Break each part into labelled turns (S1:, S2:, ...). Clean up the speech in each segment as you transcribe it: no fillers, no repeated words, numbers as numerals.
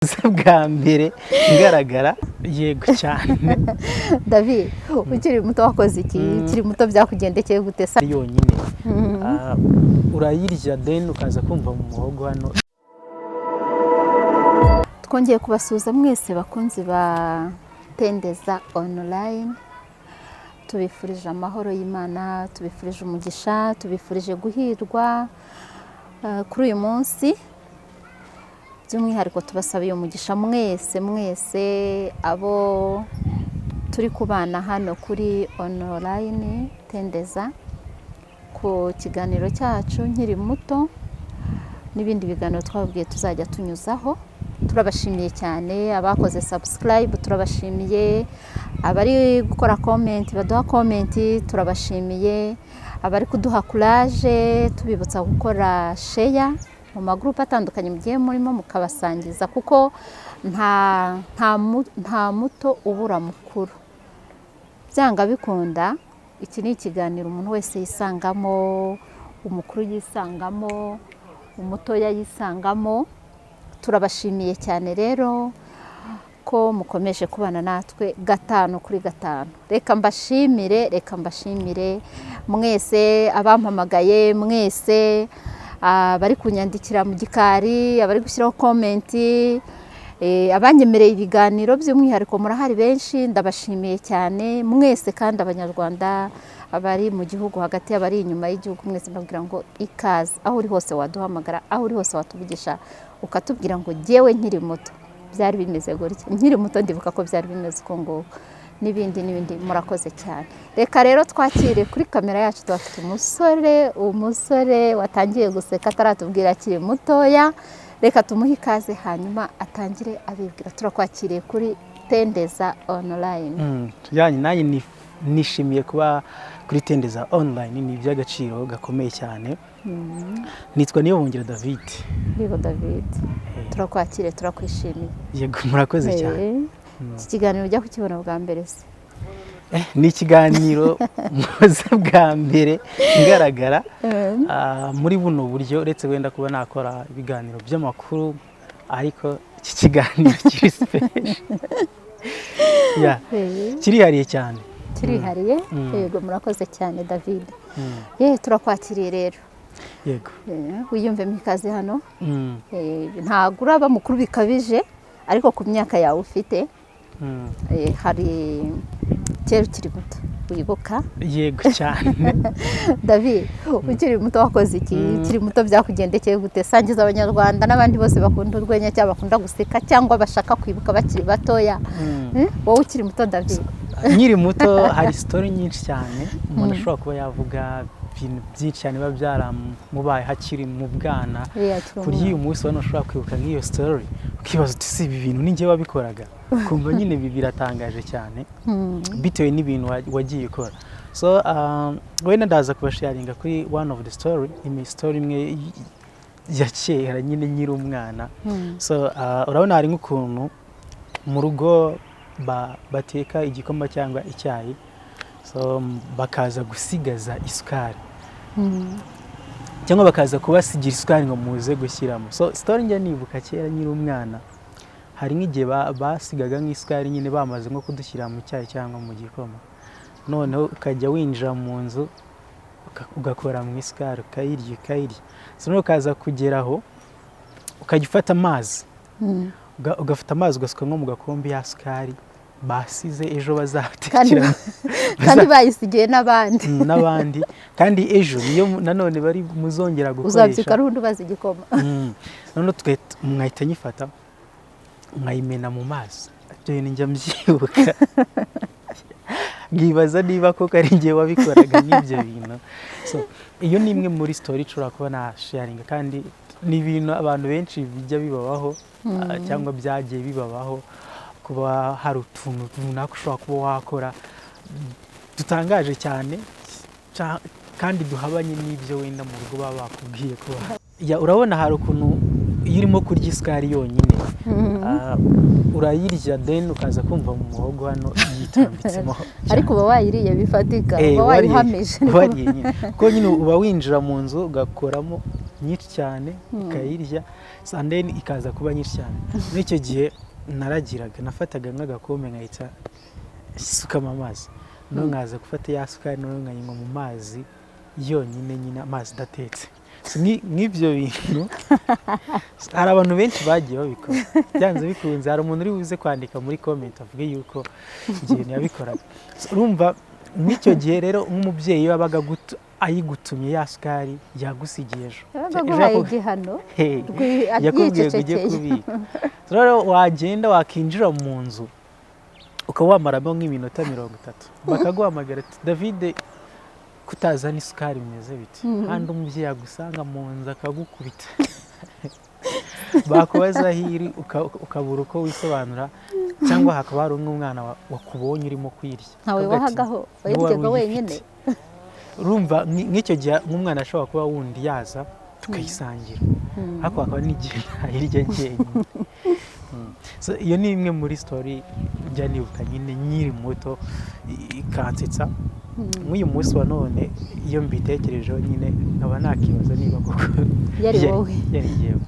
S1: bwa mbere ngaragara yego cyane.
S2: David ukiri muto wakoze iki? Ukiri muto byakugendekeye gute sa
S1: yonyine urayirya then ukaza kumva mu muhogo hano.
S2: Twongeye kubasuza mwese bakunzi ba Tendeza online, tubifurije amahoro y'Imana, tubifurije umugisha, tubifurije guhirwa kuri uyu munsi. By'umwihariko tubasabiye umugisha mwese abo turi kubana hano kuri online Tendeza ku kiganiro cyacu nkiri muto n'ibindi biganiro twabwiye tuzajya tunyuzaho. Turabashimiye cyane abakoze subscribe, turabashimiye abari gukora comment, baduha comment, turabashimiye abari kuduha courage, tubibutsa gukora share mu magroup atandukanye mugiye murimo mukabasangiza, kuko nta muto ubura mukuru. Byanga bikunda iki ni ikiganiro umuntu wese yisangamo, umukuru yisangamo, umuto yisangamo. Turabashimiye cyane rero ko mukomeje kubana natwe gatanu kuri gatanu. Reka mbashimire mwese abampamagaye, mwese bari kunyandikira mu gikari, abari gushyiraho comment, abanyemereye ibiganiro by'umwihariko murahari benshi. Ndabashimiye cyane mwese, kandi abanyarwanda abari mu gihugu hagati, abari inyuma y'igihugu, mwese mbabwira ngo ikaze. Aho uri hose waduhamagara, aho uri hose watuvugisha ukatubwira ngo jewe nkiri muto byari bimeze gutya, nkiri muto ndibuka ko byari bimeze uko ngo n'ibindi. Murakoze cyane. Reka rero twakire kuri kamera yacu, twafite umusore watangiye guseka ataratubwira akiri mutoya. Reka tumuhe ikaze hanyuma atangire abibwira. Turakwakiriye kuri Tendeza online.
S1: Nanjye nishimiye kuba kuri Tendeza online, ni iby'agaciro gakomeye cyane. Nitwa Niyobongera David.
S2: Yego David, turakwakire, turakwishimiye.
S1: Yego murakoze cyane.
S2: Iki kiganiro ujya kukibona bwa mbere se?
S1: Ni ikiganiro mpuze bwa mbere ngaragara muri buno buryo, uretse wenda kuba nakora ibiganiro by'amakuru, ariko iki kiganiro kiri special. Kirihariye cyane.
S2: Kirihariye? Yego murakoze cyane David. Turakwakiriye rero.
S1: Yego.
S2: Wiyumve mikaze hano. Ntabwo uraba mukuru bikabije, ariko ku myaka yawe ufite hari kera ukiri muto wibuka?
S1: Yego cyane.
S2: David ukiri muto wakoze iki? Ukiri muto byakugendekeye gute? Sangiza abanyarwanda n'abandi bose bakunda urwenya cyangwa bakunda guseka cyangwa bashaka kwibuka bakiri batoya. Wowe ukiri muto David?
S1: Nkiri muto hari story nyinshi cyane umuntu ashobora kuba yavuga, ibintu byinshi cyane biba byaramubaye hakiri mu bwana. Kuri uyu munsi wano ushobora kwibuka nk'iyo story ukibaza uti si ibi bintu ni njye wabikoraga, kumva nyine biratangaje cyane bitewe n'ibintu wagiye ukora. So wenda ndaza kubasharinga kuri one of the story, ni story imwe ya kera nyine nyiri umwana. So urabona hari nk'ukuntu mu rugo bateka igikoma cyangwa icyayi, so bakaza gusigaza isukari cyangwa bakaza kubasigira isukari ngo muze gushyiramo. So story njya nibuka kera nyiri umwana, hari nk'igihe basigaga nk'isukari nyine bamaze nko kudushyira mu cyayi cyangwa mu gikoma, noneho ukajya winjira mu nzu ugakora mu isukari ukayirya. So noneho ukaza kugeraho ukajya ufata amazi, ugafata amazi ugasuka nko mu gakombe ya sukari basize ejo bazatekera,
S2: kandi bayisigiye n'abandi
S1: kandi ejo niyo nanone bari muzongera gukoresha,
S2: uzabyuka rundi ubaza igikoma.
S1: None mwahita nyifata mwayimena mu mazi. Ibyo bintu njya mbyibuka ngibaza niba koko ari njye wabikoraga n'ibyo bintu. So iyo ni imwe muri story nshobora kuba na sharinga, kandi ni ibintu abantu benshi bijya bibabaho cyangwa byagiye bibabaho, kuba hari utuntu runaka ushobora kuba wakora dutangaje cyane kandi duhabanye n'ibyo wenda mu rugo baba bakubwiye kuba. Urabona hari ukuntu iyo urimo kurya isukari yonyine urayirya then ukaza kumva mu muhogo hano yitambitsemo,
S2: ariko uba wayiriye bifatika, uba wayihamije
S1: kuko nyine uba winjira mu nzu ugakoramo nyinshi cyane ikayirya and then ikaza kuba nyinshi cyane. Muri icyo gihe naragiraga nafataga nk'agakombe nkahita isukamo amazi, no nkaza gufata ya sukari no nkayinywa mu mazi yonyine, nyine amazi datetse. Nk'ibyo bintu hari abantu benshi bagiye babikora, byanze bikunze hari umuntu uri buze kwandika muri comment avuge yuko igihe yabikoraga. Urumva n'icyo gihe rero nk'umubyeyi wabaga ayigutumye ya sukari yagusigiye ejo
S2: yaguhaye igihano
S1: yakubwiye ujye kubika. Rero wagenda wakinjira mu nzu ukaba wamaramo nk'iminota 30 bakaguhamagara ati David kutazana isukari meze biti, kandi umubyeyi agusanga mu nzu akagukubita bakubaza hiri ukabura uko wisobanura, cyangwa hakaba hari umwana wakubonye urimo kwirya
S2: ntawe wahagaho wayiryaga wenyine.
S1: Urumva nk'icyo gihe nk'umwana ashobora kuba wundi yaza tukayisangira, ariko hakaba n'igihe ayirya njyenyine. Iyo ni imwe muri story njya nibuka nyine nkiri muto ikansetsa. Nk'uyu munsi wa none iyo mbitekerejeho nyine nkaba nakibaza niba koko
S2: yari wowe.
S1: Yari yewe.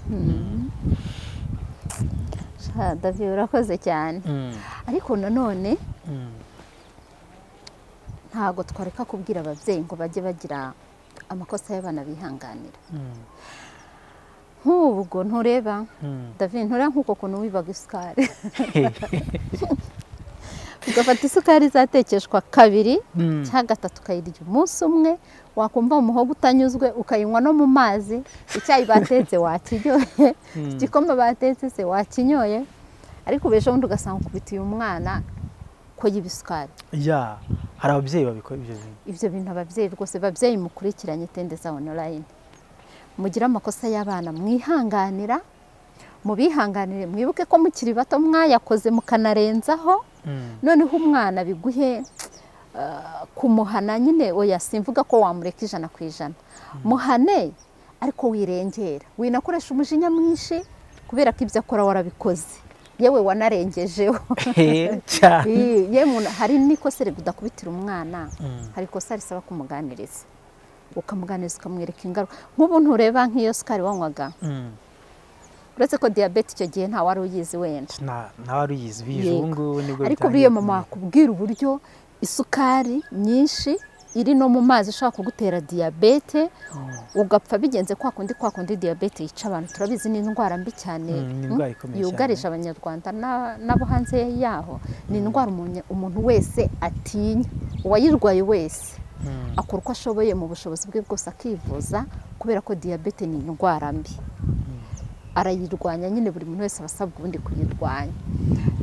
S2: David urakoze cyane. Ariko nanone ntago twareka kubwira ababyeyi ngo bajye bagira amakosa y'abana bihanganira. Nk'ubwo ntureba David, ntureba nk'uko kuntu wibaga isukari ugafata isukari zatekeshwa kabiri cyangwa gatatu ukayirya umunsi umwe, wakumva umuhogo utanyuzwe ukayinywa no mu mazi, icyayi batetse wakiryoye, igikoma batetse se wakinyoye, ariko beje ubundi ugasanga ukubitiye umwana ko y'ibisukari.
S1: Hari ababyeyi babikora
S2: ibyo bintu. Ababyeyi rwose, babyeyi mukurikiranye Tendeza online, mugira amakosa y'abana mwihanganira, mubihanganire, mwibuke ko mukiri bato mwayakoze mukanarenzaho. Noneho umwana biguhe kumuhana nyine, oya simvuga ko wamureka 100%, muhane ariko wirengera, winakoresha umujinya mwinshi kubera ko ibyo akora warabikoze, yewe wanarengejeho. Yewe hari n'ikosa rigudakubitira umwana, hari ikosa risaba kumuganiriza, ukamuganiriza ukamwereka ingaruka. Nk'ubu ntureba nk'iyo sukari wanywaga, uretse ko diabete icyo gihe nta wari uyizi wenda,
S1: nta wari uyizi bijungu nibwo,
S2: ariko buriye mama akubwira uburyo isukari nyinshi iri no mu mazi ishaka kugutera diabete, ugapfa bigenze kwa kundi diabete yica abantu. Turabizi ni indwara mbi cyane yugarije abanyarwanda nabo hanze yaho. Ni indwara umuntu wese atinya, uwayirwaye wese akora uko ashoboye mu bushobozi bwe bwose akivuza, kubera ko diabete ni indwara mbi. Arayirwanya nyine, buri muntu wese abasabwa ubundi kuyirwanya.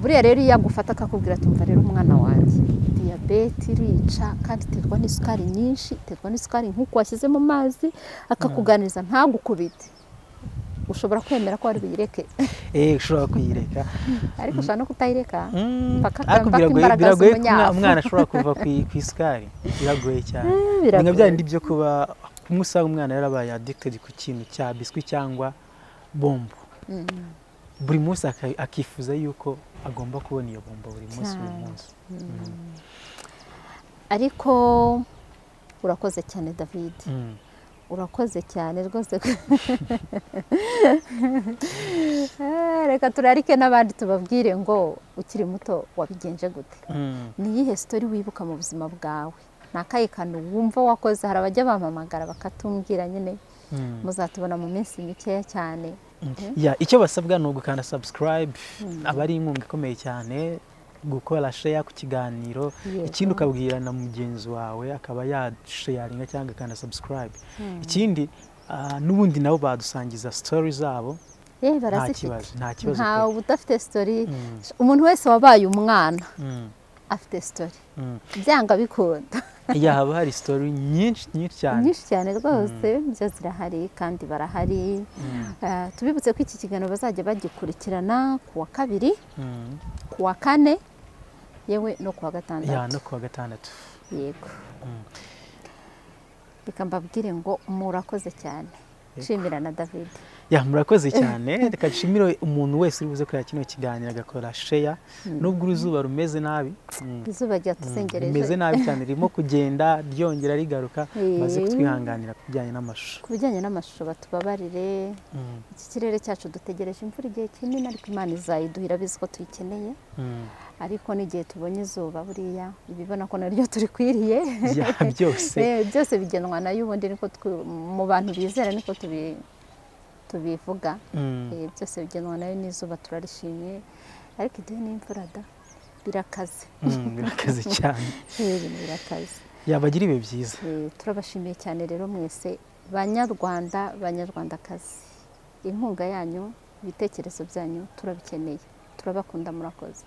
S2: Buriya rero iyo agufata akakubwira ati umva rero umwana wanjye diabete irica, kandi iterwa n'isukari nyinshi, iterwa n'isukari nk'uko washyize mu mazi, akakuganiriza ntagukubite, ushobora kwemera ko ari buyireke.
S1: Ushobora kuyireka,
S2: ariko ushobora no kutayireka.
S1: Biragoye ko umwana ashobora kuva ku isukari, biragoye cyane. Nka bya bindi byo kuba umusanga umwana yarabaye addicted ku kintu cya biswi cyangwa bombo, buri munsi akifuza yuko agomba kubona iyo bombo buri munsi.
S2: Ariko urakoze cyane David, urakoze cyane rwose. Reka turarike n'abandi tubabwire ngo ukiri muto wabigenje gute. Ni iyihe story wibuka mu buzima bwawe? Nakaye kantu wumva wakoze? Hari abajya bamamagara bakatumbwira nyine, muzatubona mu minsi mikeya cyane.
S1: Icyo basabwa ni ugukanda subscribe, abari inkunga ikomeye cyane, gukora share ku kiganiro, ikindi ukabwira na mugenzi wawe akaba yasharinga cyangwa akanda subscribe. Ikindi n'ubundi nabo badusangiza story zabo, nta kibazo.
S2: Nta udafite story, umuntu wese wabaye umwana afite story, byanga bikunda.
S1: Haba hari story nyinshi cyane
S2: rwose, byo zirahari kandi barahari. Tubibutse ko iki kiganiro bazajya bagikurikirana ku wa kabiri, ku wa kane, yewe no ku wa gatandatu. Yego. Reka mbabwire ngo murakoze cyane. nshimira na David.
S1: Ya murakoze cyane, reka nshimire umuntu wese uri buze kureba kino kiganiro agakora share, nubwo uruzuba rumeze nabi.
S2: Izuba ryatusengereje.
S1: Rumeze nabi cyane, ririmo kugenda ryongera rigaruka, baze kutwihanganira kubijyanye n'amashusho.
S2: Kubijyanye n'amashusho batubabarire, iki kirere cyacu dutegereje imvura igihe kinini, ariko Imana izayiduhira, bizi ko tuyikeneye. Ariko n'igihe tubonye izuba buriya ibibona ko naryo turikwiriye. Byose bigenwa nayo, ubundi niko mu bantu bizera niko tubivuga. Byose bigenwa nayo, n'izuba turarishimye, ariko iduhe n'imvura da birakaze.
S1: Birakaze cyane.
S2: Birakaze.
S1: Yabagira ibihe byiza.
S2: Turabashimiye cyane rero mwese banyarwanda, banyarwandakazi. Inkunga yanyu, ibitekerezo byanyu turabikeneye. Turabakunda, murakoze.